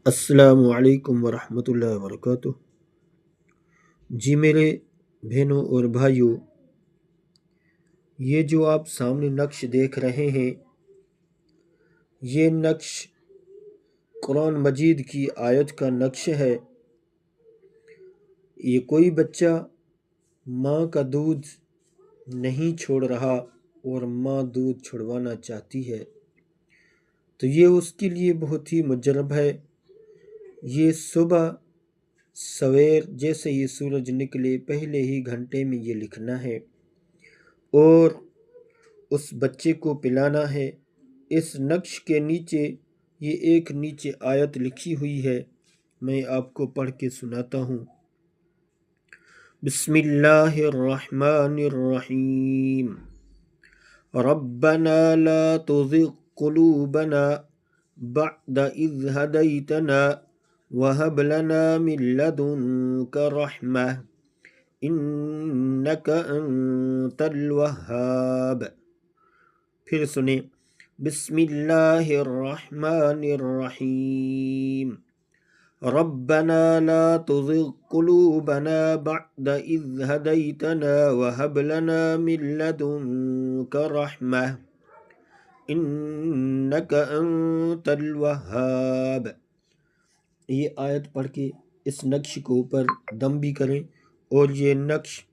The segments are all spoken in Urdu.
السلام علیکم ورحمۃ اللہ وبرکاتہ۔ جی میرے بہنوں اور بھائیوں، یہ جو آپ سامنے نقش دیکھ رہے ہیں، یہ نقش قرآن مجید کی آیت کا نقش ہے۔ یہ کوئی بچہ ماں کا دودھ نہیں چھوڑ رہا اور ماں دودھ چھڑوانا چاہتی ہے تو یہ اس کے لیے بہت ہی مجرب ہے۔ یہ صبح سویر جیسے یہ سورج نکلے پہلے ہی گھنٹے میں یہ لکھنا ہے اور اس بچے کو پلانا ہے۔ اس نقش کے نیچے یہ ایک نیچے آیت لکھی ہوئی ہے، میں آپ کو پڑھ کے سناتا ہوں۔ بسم اللہ الرحمن الرحیم۔ ربنا لا تزغ قلوبنا بعد اذ هديتنا وهب لنا من لدنك رحمة انك انت الوهاب۔ پھر سنیں، بسم اللہ الرحمن الرحیم۔ ربنا لا تزغ قلوبنا بعد اذ هديتنا وهب لنا من لدنك رحمة انك انت الوهاب۔ یہ آیت پڑھ کے اس نقش کو اوپر دم بھی کریں اور یہ نقش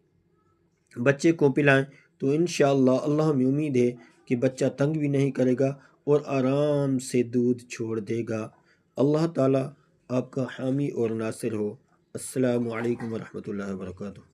بچے کو پلائیں تو انشاءاللہ اللہ میں امید ہے کہ بچہ تنگ بھی نہیں کرے گا اور آرام سے دودھ چھوڑ دے گا۔ اللہ تعالیٰ آپ کا حامی اور ناصر ہو۔ السلام علیکم ورحمۃ اللہ وبرکاتہ۔